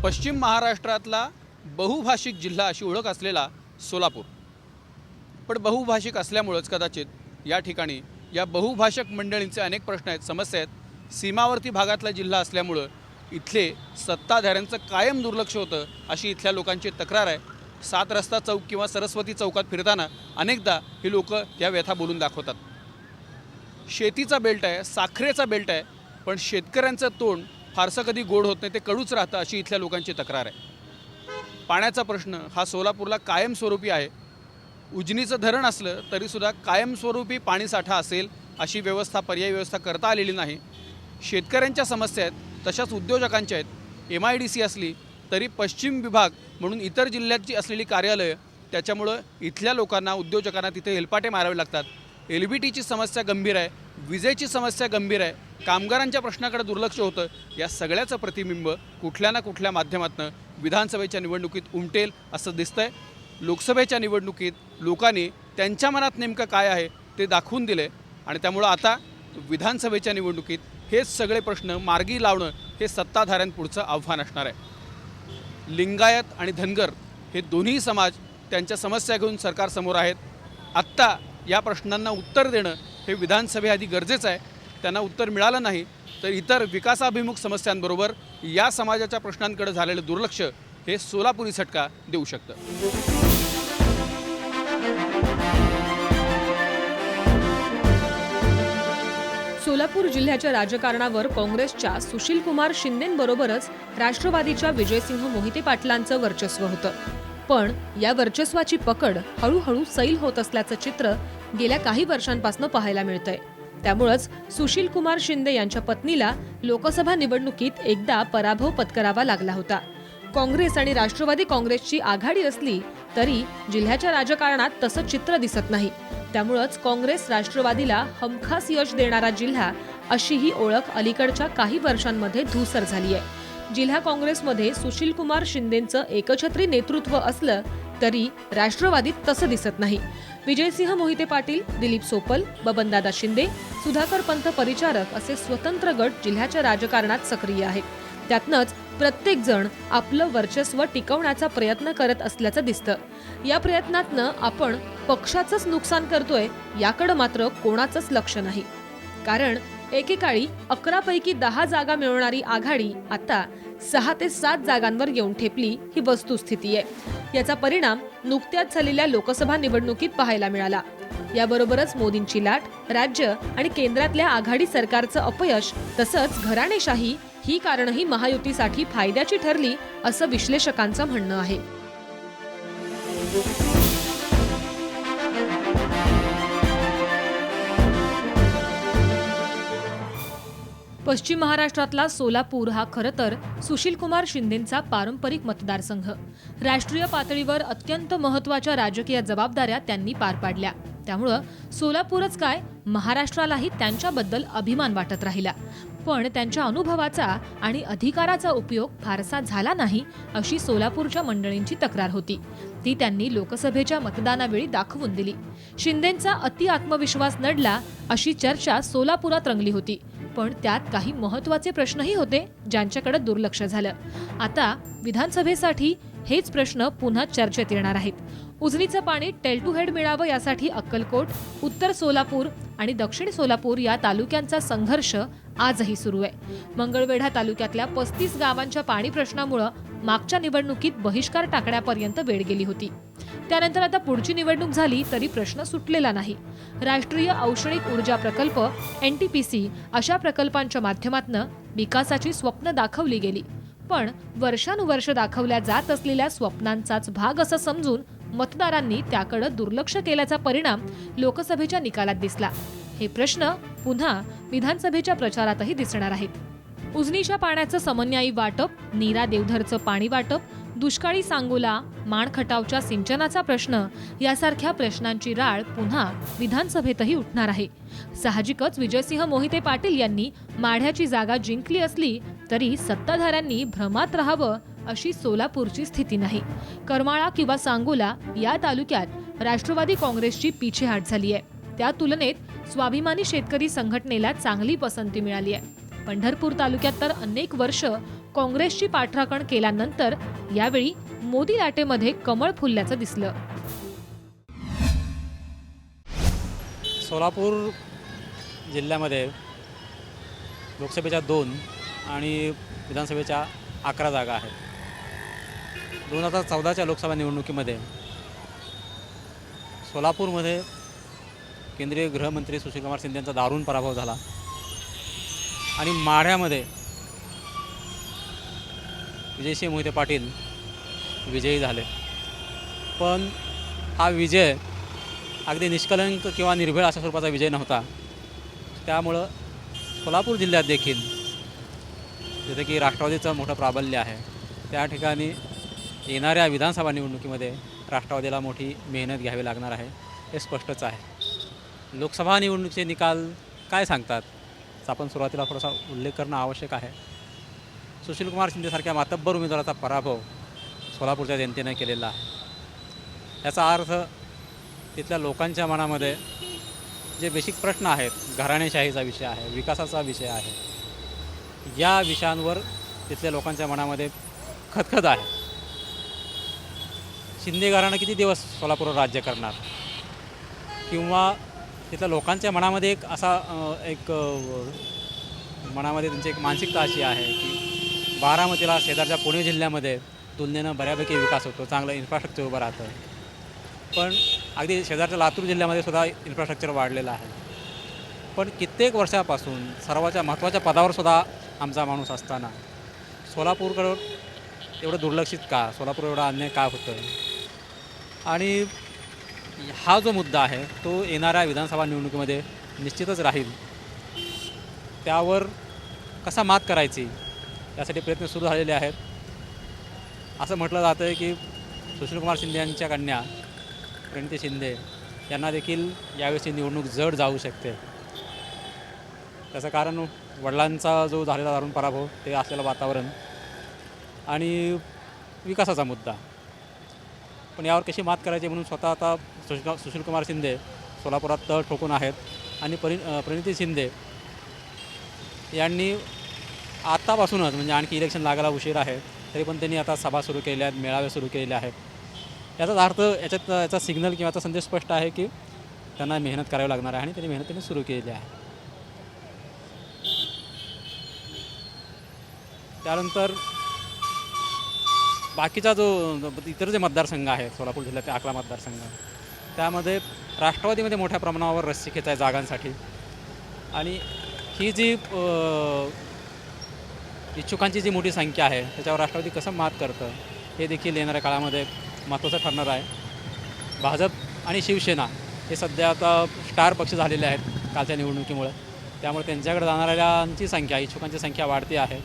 पश्चिम महाराष्ट्रातला बहुभाषिक जिल्हा अशी ओळख असलेला सोलापूर, पण बहुभाषिक असल्यामुळेच कदाचित या ठिकाणी या बहुभाषक मंडळींचे अनेक प्रश्न आहेत, समस्या आहेत। सीमावर्ती भागातला जिल्हा असल्यामुळे इथले सत्ताधाऱ्यांचं कायम दुर्लक्ष होतं अशी इथल्या लोकांची तक्रार आहे। 7 रस्ता चौक किंवा सरस्वती चौकात फिरताना अनेकदा ही लोक या व्यथा बोलून दाखवतात। शेतीचा बेल्ट आहे, साखरेचा बेल्ट आहे, पण शेतकऱ्यांचं तोंड फारसं कधी गोड होत नाही, ते कडूच राहतं अशी इथल्या लोकांची तक्रार आहे। पाण्याचा प्रश्न हा सोलापूरला कायमस्वरूपी आहे। उजनीचं धरण असलं तरीसुद्धा कायमस्वरूपी पाणीसाठा असेल अशी व्यवस्था, पर्यायी व्यवस्था करता आलेली नाही। शेतकऱ्यांच्या समस्या आहेत, तशाच उद्योजकांच्या आहेत। MIDC असली तरी पश्चिम विभाग म्हणून इतर जिल्ह्याची असलेली कार्यालयं, त्याच्यामुळं इथल्या लोकांना, उद्योजकांना तिथे हेलपाटे मारावे लागतात। LBTची समस्या गंभीर आहे, विजेची समस्या गंभीर आहे, कामगारांच्या प्रश्नाकडे दुर्लक्ष होतं। या सगळ्याचं प्रतिबिंब कुठल्या ना कुठल्या माध्यमातून विधानसभेच्या निवडणुकीत उमटेल असं दिसतंय। लोकसभेच्या निवडणुकीत लोकांनी त्यांच्या मनात नेमकं काय आहे ते दाखवून दिले आणि त्यामुळं आता विधानसभेच्या निवडणुकीत हेच सगळे प्रश्न मार्गी लावणं हे सत्ताधाऱ्यांपुढचं आव्हान असणार आहे। लिंगायत आणि धनगर हे दोन्ही समाज त्यांच्या समस्या घेऊन सरकारसमोर आहेत। आत्ता या प्रश्नांना उत्तर देणं हे विधानसभेआधी गरजेचं आहे। त्यांना उत्तर मिळालं नाही तर इतर विकासाभिमुख समस्यांबरोबर या समाजाच्या प्रश्नांकडे झालेलं दुर्लक्ष हे सोलापुरी झटका देऊ शकतं। सोलापूर जिल्ह्याच्या राजकारणावर काँग्रेसच्या सुशीलकुमार शिंदेंबरोबरच राष्ट्रवादीच्या विजयसिंह मोहिते पाटलांचं वर्चस्व होतं, पण या वर्चस्वाची पकड हळूहळू सैल होत असल्याचं चित्र गेल्या काही वर्षांपासून पाहायला मिळतंय। त्यामुळेच सुशीलकुमार शिंदे यांच्या पत्नीला लोकसभा निवडणुकीत एकदा पराभव पत्करावा लागला होता। काँग्रेस आणि राष्ट्रवादी काँग्रेसची आघाडी असली तरी जिल्ह्याच्या राजकारणात तसं चित्र दिसत नाही। त्यामुळेच काँग्रेस राष्ट्रवादीला हमखास यश देणारा जिल्हा अशी ही ओळख अलीकडच्या काही वर्षांमध्ये धूसर झाली आहे। जिल्हा काँग्रेसमध्ये सुशीलकुमार शिंदेंचं एकछत्री नेतृत्व असलं तरी राष्ट्रवादीत तसं दिसत नाही। विजयसिंह मोहिते पाटील, दिलीप सोपल, बबनदादा शिंदे, सुधाकर पंत परिचारक असे स्वतंत्र गट जिल्ह्याच्या राजकारणात सक्रिय आहेत। त्यातनंच प्रत्येक जण आपलं वर्चस्व टिकवण्याचा प्रयत्न करत असल्याचं दिसतं। या प्रयत्नातनं आपण पक्षाचंच नुकसान करतोय याकडे मात्र कोणाचंच लक्ष नाही, कारण एकेकाळी 11 पैकी 10 जागा मिळवणारी आघाडी आता 6 ते 7 जागांवर येऊन ठेपली ही वस्तुस्थिती आहे। याचा परिणाम नुकत्याच झालेल्या लोकसभा निवडणुकीत पाहायला मिळाला। याबरोबरच मोदींची लाट, राज्य आणि केंद्रातल्या आघाडी सरकारचं अपयश तसंच घराणेशाही ही कारणंही महायुतीसाठी फायद्याची ठरली असं विश्लेषकांचं म्हणणं आहे। पश्चिम महाराष्ट्रातला सोलापूर हा खरं तर सुशीलकुमार शिंदेंचा पारंपरिक मतदारसंघ। राष्ट्रीय पातळीवर अत्यंत महत्त्वाच्या राजकीय जबाबदाऱ्या त्यांनी पार पाडल्या। त्यामुळं सोलापूरच काय, महाराष्ट्रालाही त्यांच्याबद्दल अभिमान वाटत राहिला। पण त्यांच्या अनुभवाचा आणि अधिकाराचा उपयोग फारसा झाला नाही अशी सोलापूरच्या मंडळींची तक्रार होती। ती त्यांनी लोकसभेच्या मतदानावेळी दाखवून दिली। शिंदेंचा अति आत्मविश्वास नडला अशी चर्चा सोलापुरात रंगली होती, पण त्यात काही महत्त्वाचे प्रश्नही होते ज्यांच्याकडे दुर्लक्ष झालं। आता विधानसभेसाठी हेच प्रश्न पुन्हा चर्चेत येणार आहेत। उजनीचं पाणी टेल टू हेड मिळावं यासाठी अक्कलकोट, उत्तर सोलापूर आणि दक्षिण सोलापूर या तालुक्यांचा संघर्ष आजही सुरू आहे। मंगळवेढा तालुक्यातल्या 35 गावांच्या पाणी प्रश्नामुळे मागच्या निवडणुकीत बहिष्कार टाकण्यापर्यंत वेळ गेली होती। त्यानंतर आता पुढची निवडणूक झाली तरी प्रश्न सुटलेला नाही। राष्ट्रीय औष्णिक ऊर्जा प्रकल्प NTPC अशा प्रकल्पांच्या माध्यमातून विकासाची स्वप्न दाखवली गेली, पण वर्षानुवर्ष दाखवल्या जात असलेल्या स्वप्नांचाच भाग असं समजून मतदारांनी त्याकडे दुर्लक्ष केल्याचा परिणाम लोकसभेच्या निकालात दिसला। हे प्रश्न पुन्हा विधानसभेच्या प्रचारातही दिसणार आहेत। उजनीच्या पाण्याचं समन्यायी वाटप, नीरा देवधरचं पाणी वाटप, दुष्काळी सांगोला, माणखटावच्या सिंचनाचा प्रश्न यासारख्या प्रश्नांची राळ पुन्हा विधानसभेतही उठणार आहे। साहजिकच विजयसिंह मोहिते पाटील यांनी माढ्याची जागा जिंकली असली तरी सत्ताधाऱ्यांनी भ्रमात राहावं अशी सोलापूरची स्थिती नाही। करमाळा किंवा सांगोला या तालुक्यात राष्ट्रवादी काँग्रेसची पिछेहाट झाली आहे। त्या तुलनेत स्वाभिमानी शेतकरी संघटनेला चांगली पसंती मिळाली आहे। पंढरपूर तालुक्यात तर अनेक वर्ष काँग्रेसची पाठराखण केल्यानंतर यावेळी मोदी लाटेमध्ये कमळ फुलल्याचं दिसलं. सोलापूर जिल्ह्यामध्ये लोकसभेच्या 2 आणि विधानसभेच्या 11 जागा आहेत. 2014च्या लोकसभा निवडणुकीमध्ये सोलापूरमध्ये केंद्रीय गृहमंत्री सुशीलकुमार शिंदे यांचा दारुण पराभव झाला आणि माढ्यामध्ये विजयसिंह मोहिते पाटील विजयी झाले. पण हा विजय अगदी निष्कलंक किंवा निर्भीड अशा स्वरूपाचा विजय नव्हता. त्यामुळं सोलापूर जिल्ह्यात देखील जिथे की राष्ट्रवादीचं मोठं प्राबल्य आहे त्या ठिकाणी येणाऱ्या विधानसभा निवडणुकीमध्ये राष्ट्रवादीला मोठी मेहनत घ्यावी लागणार आहे, हे स्पष्टच आहे. लोकसभा निवडणुकीचे निकाल काय सांगतात आपण सुरुवातीला थोडासा उल्लेख करणं आवश्यक आहे. सुशीलकुमार शिंदेसारख्या मातब्बर उमेदवाराचा पराभव सोलापूरच्या जनतेने केलेला आहे. याचा अर्थ तिथल्या लोकांच्या मनामध्ये जे बेसिक प्रश्न आहेत, घराणेशाहीचा विषय आहे, विकासाचा विषय आहे, या विषयांवर तिथल्या लोकांच्या मनामध्ये खदखद आहे. शिंदे घराणं किती दिवस सोलापूरवर राज्य करणार, किंवा तिथल्या लोकांच्या मनामध्ये एक असा मनामध्ये त्यांची एक मानसिकता अशी आहे की बारामतीला शेजारच्या पुणे जिल्ह्यामध्ये तुलनेनं बऱ्यापैकी विकास होतो, चांगलं इन्फ्रास्ट्रक्चर उभं राहतं. पण अगदी शेजारच्या लातूर जिल्ह्यामध्ये सुद्धा इन्फ्रास्ट्रक्चर वाढलेलं आहे. पण कित्येक वर्षापासून सर्वाच्या महत्त्वाच्या पदावर सुद्धा आमचा माणूस असताना सोलापूरकडं एवढं दुर्लक्षित का, सोलापूर एवढा अन्याय का होतं. आणि हा जो मुद्दा आहे तो येणाऱ्या विधानसभा निवडणुकीमध्ये निश्चितच राहील. त्यावर कसा मात करायची यासाठी प्रयत्न सुरू झालेले आहेत. असं म्हटलं जातं आहे की सुशीलकुमार शिंदे यांच्या कन्या प्रणिती शिंदे यांना देखील यावेळेची निवडणूक जड जाऊ शकते. त्याचं कारण वडिलांचा जो झालेला दारुण पराभव, ते असलेलं वातावरण आणि विकासाचा मुद्दा. पण यावर कशी मात करायची म्हणून स्वतः आता सुशीलकुमार शिंदे सोलापुरात तळ ठोकून आहेत. आणि प्रणिती शिंदे यांनी आत्तापासूनच, म्हणजे आणखी इलेक्शन लागायला उशीर आहे तरी पण त्यांनी आता सभा सुरू केल्या आहेत, मेळावे सुरू केलेले आहेत. याचाच अर्थ याचा सिग्नल किंवा याचा संदेश स्पष्ट आहे की त्यांना मेहनत करावी लागणार आहे आणि त्यांनी मेहनत सुरू केलेली आहे. त्यानंतर बाकीचा जो इतर जे मतदारसंघ आहेत सोलापूर जिल्ह्याचे 11 मतदारसंघ, त्यामध्ये राष्ट्रवादीमध्ये मोठ्या प्रमाणावर रस्सीखेच आहे जागांसाठी. आणि ही जी इच्छुकांची जी मोठी संख्या आहे त्याच्यावर राष्ट्रवादी कसं मात करतं हे देखील येणाऱ्या काळामध्ये महत्त्वाचं ठरणार आहे. भाजप आणि शिवसेना हे सध्या आता स्टार पक्ष झालेले आहेत कालच्या निवडणुकीमुळे. त्यामुळे त्यांच्याकडे जाणाऱ्यांची संख्या, इच्छुकांची संख्या वाढती आहे.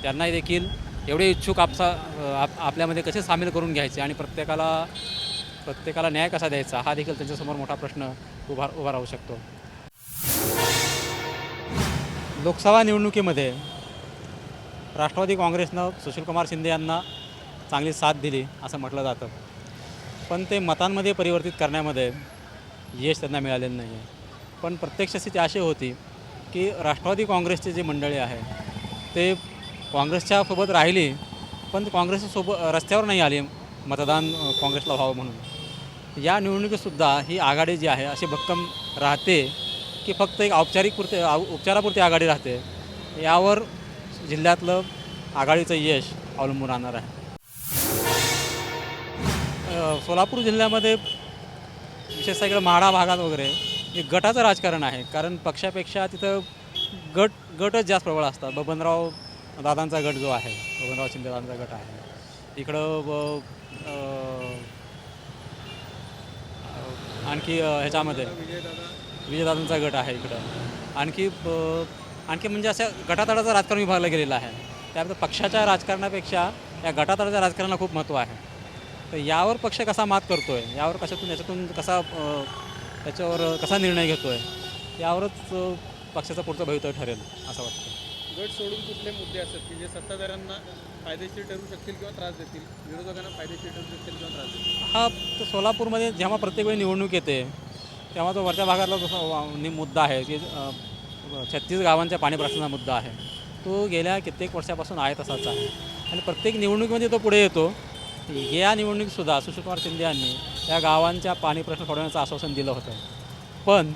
त्यांनाही देखील एवढे इच्छुक आपल्यामध्ये कसे सामील करून घ्यायचे आणि प्रत्येकाला न्याय कसा द्यायचा, हा देखील त्यांच्यासमोर मोठा प्रश्न उभा राहू शकतो. लोकसभा निवडणुकीमध्ये राष्ट्रवादी काँग्रेसनं सुशीलकुमार शिंदे यांना चांगली साथ दिली असं म्हटलं जातं. पण ते मतांमध्ये परिवर्तित करण्यामध्ये यश त्यांना मिळालेलं नाही आहे. पण प्रत्यक्ष स्थिती अशी होती की राष्ट्रवादी काँग्रेसचे जे मंडळी आहे ते काँग्रेसच्या सोबत राहिली, पण काँग्रेससोबत रस्त्यावर नाही आली मतदान काँग्रेसला व्हावं म्हणून. या निवडणुकीतसुद्धा ही आघाडी जी आहे अशी भक्कम राहते की फक्त एक उपचारापुरती आघाडी राहते, यावर जिल्ह्यातलं आघाडीचं यश अवलंबून राहणार आहे. सोलापूर जिल्ह्यामध्ये विशेषतः इकडं माढा भागात वगैरे एक गटाचं राजकारण आहे. कारण पक्षापेक्षा तिथं गटच जास्त प्रबळ असतात. बबनराव दादांचा गट जो आहे, बबनराव शिंदे दादांचा गट आहे. इकडं आणखी ह्याच्यामध्ये विजयदादांचा गट आहे. इकडं आणखी म्हणजे अशा गटातळाचं राजकारण विभागलं गेलेलं आहे. त्यामुळे पक्षाच्या राजकारणापेक्षा या गटातळाच्या राजकारणाला खूप महत्त्व आहे. तर यावर पक्ष कसा मात करतो आहे, याच्यातून त्याच्यावर कसा निर्णय घेतो आहे, यावरच पक्षाचं पुढचं भवितव्य ठरेल असं वाटतं. गट सोडून कुठले मुद्दे असतात की जे सत्ताधाऱ्यांना फायदेशीर ठरू शकतील किंवा त्रास देतील, विरोधकांना फायदेशीर ठरू शकतील किंवा त्रास देतील? हा, तर सोलापूरमध्ये जेव्हा प्रत्येक वेळी निवडणूक येते तेव्हा तो वरच्या भागातला जो मुद्दा आहे की 36 गावांच्या पाणी प्रश्नाचा मुद्दा आहे. तो गेल्या कित्येक वर्षापासून आहे तसाच आहे आणि प्रत्येक निवडणुकीमध्ये तो पुढे येतो. या निवडणुकीतसुद्धा सुशीलकुमार शिंदे यांनी या गावांच्या पाणी प्रश्न सोडवण्याचं आश्वासन दिलं होतं, पण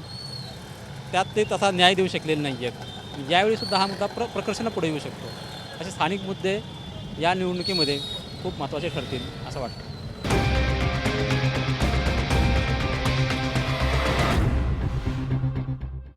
त्यात ते तसा न्याय देऊ शकलेले नाही आहेत. यावेळीसुद्धा हा मुद्दा प्रकर्षानं पुढे येऊ शकतो. असे स्थानिक मुद्दे या निवडणुकीमध्ये खूप महत्त्वाचे ठरतील असं वाटतं.